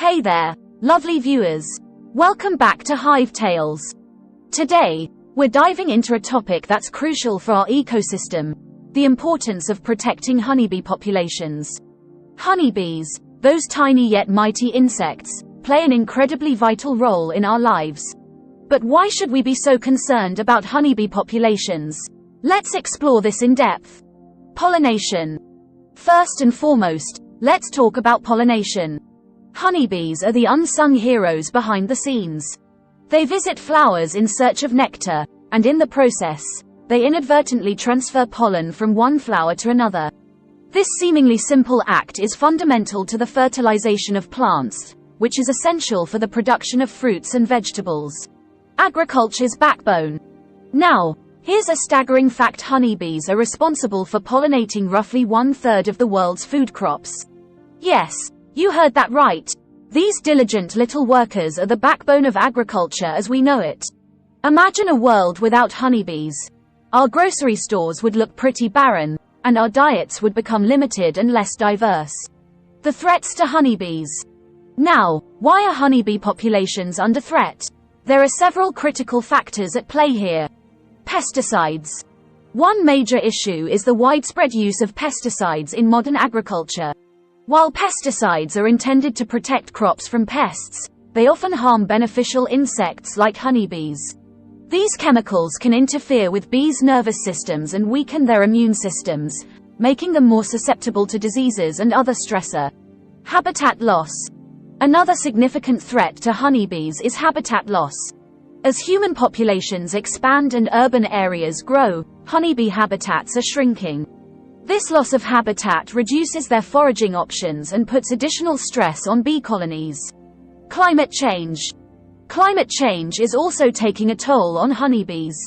Hey there, lovely viewers. Welcome back to Hive Tales. Today, we're diving into a topic that's crucial for our ecosystem: the importance of protecting honeybee populations. Honeybees, those tiny yet mighty insects, play an incredibly vital role in our lives. But why should we be so concerned about honeybee populations? Let's explore this in depth. Pollination. First and foremost, let's talk about pollination. Honeybees are the unsung heroes behind the scenes. They visit flowers in search of nectar, and in the process, they inadvertently transfer pollen from one flower to another. This seemingly simple act is fundamental to the fertilization of plants, which is essential for the production of fruits and vegetables. Agriculture's backbone. Now, here's a staggering fact: honeybees are responsible for pollinating roughly 1/3 of the world's food crops. Yes, you heard that right. These diligent little workers are the backbone of agriculture as we know it. Imagine a world without honeybees. Our grocery stores would look pretty barren, and our diets would become limited and less diverse. The threats to honeybees. Now, why are honeybee populations under threat? There are several critical factors at play here. Pesticides. One major issue is the widespread use of pesticides in modern agriculture. While pesticides are intended to protect crops from pests, they often harm beneficial insects like honeybees. These chemicals can interfere with bees' nervous systems and weaken their immune systems, making them more susceptible to diseases and other stressors. Habitat loss. Another significant threat to honeybees is habitat loss. As human populations expand and urban areas grow, honeybee habitats are shrinking. This loss of habitat reduces their foraging options and puts additional stress on bee colonies. Climate change. Climate change is also taking a toll on honeybees.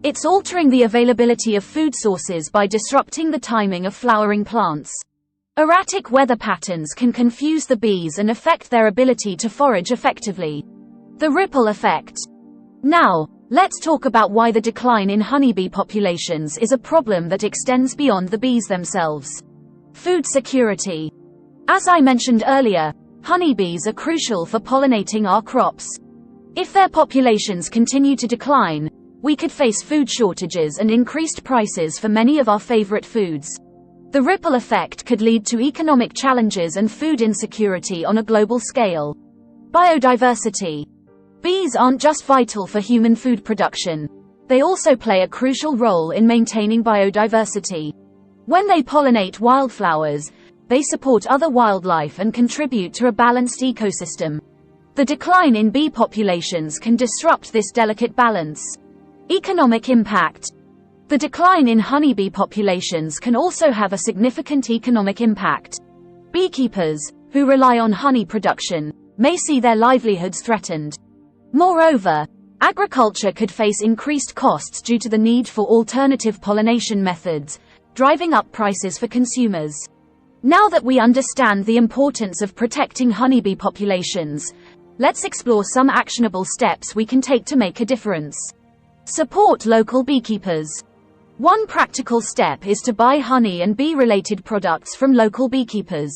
It's altering the availability of food sources by disrupting the timing of flowering plants. Erratic weather patterns can confuse the bees and affect their ability to forage effectively. The ripple effect. Now, let's talk about why the decline in honeybee populations is a problem that extends beyond the bees themselves. Food security. As I mentioned earlier, honeybees are crucial for pollinating our crops. If their populations continue to decline, we could face food shortages and increased prices for many of our favorite foods. The ripple effect could lead to economic challenges and food insecurity on a global scale. Biodiversity. Bees aren't just vital for human food production. They also play a crucial role in maintaining biodiversity. When they pollinate wildflowers, they support other wildlife and contribute to a balanced ecosystem. The decline in bee populations can disrupt this delicate balance. Economic impact. The decline in honeybee populations can also have a significant economic impact. Beekeepers, who rely on honey production, may see their livelihoods threatened. Moreover, agriculture could face increased costs due to the need for alternative pollination methods, driving up prices for consumers. Now that we understand the importance of protecting honeybee populations, let's explore some actionable steps we can take to make a difference. Support local beekeepers. One practical step is to buy honey and bee-related products from local beekeepers.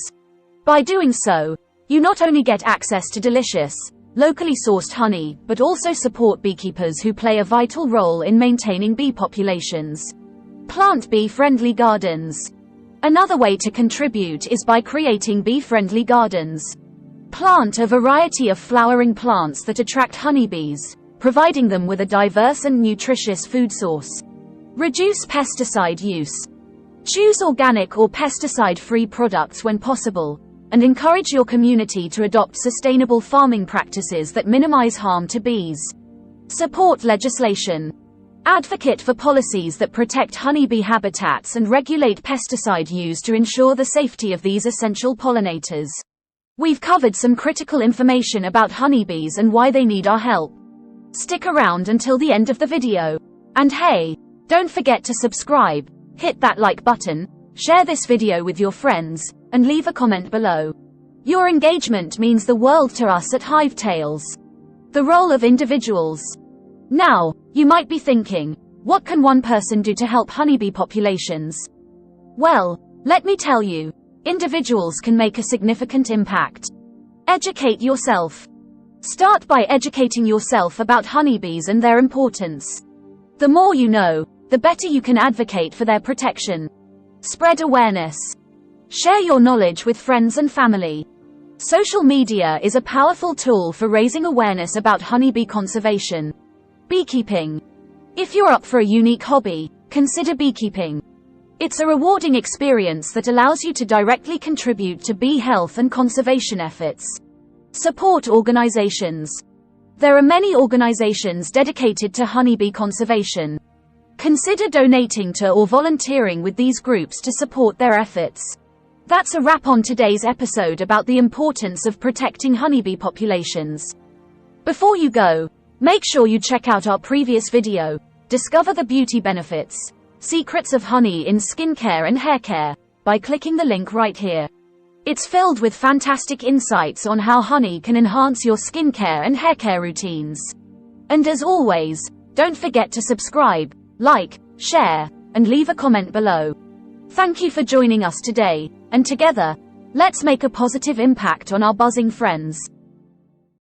By doing so, you not only get access to delicious, locally sourced honey, but also support beekeepers who play a vital role in maintaining bee populations. Plant bee-friendly gardens. Another way to contribute is by creating bee-friendly gardens. Plant a variety of flowering plants that attract honeybees, providing them with a diverse and nutritious food source. Reduce pesticide use. Choose organic or pesticide-free products when possible, and encourage your community to adopt sustainable farming practices that minimize harm to bees. Support legislation. Advocate for policies that protect honeybee habitats and regulate pesticide use to ensure the safety of these essential pollinators. We've covered some critical information about honeybees and why they need our help. Stick around until the end of the video. And hey, don't forget to subscribe, hit that like button, share this video with your friends, and leave a comment below. Your engagement means the world to us at Hive Tales. The role of individuals. Now, you might be thinking, what can one person do to help honeybee populations? Well, let me tell you, individuals can make a significant impact. Educate yourself. Start by educating yourself about honeybees and their importance. The more you know, the better you can advocate for their protection. Spread awareness. Share your knowledge with friends and family. Social media is a powerful tool for raising awareness about honeybee conservation. Beekeeping. If you're up for a unique hobby, consider beekeeping. It's a rewarding experience that allows you to directly contribute to bee health and conservation efforts. Support organizations. There are many organizations dedicated to honeybee conservation. Consider donating to or volunteering with these groups to support their efforts. That's a wrap on today's episode about the importance of protecting honeybee populations. Before you go, make sure you check out our previous video, Discover the Beauty Benefits, Secrets of Honey in Skincare and Hair Care, by clicking the link right here. It's filled with fantastic insights on how honey can enhance your skincare and hair care routines. And as always, don't forget to subscribe, like, share, and leave a comment below. Thank you for joining us today, and together, let's make a positive impact on our buzzing friends.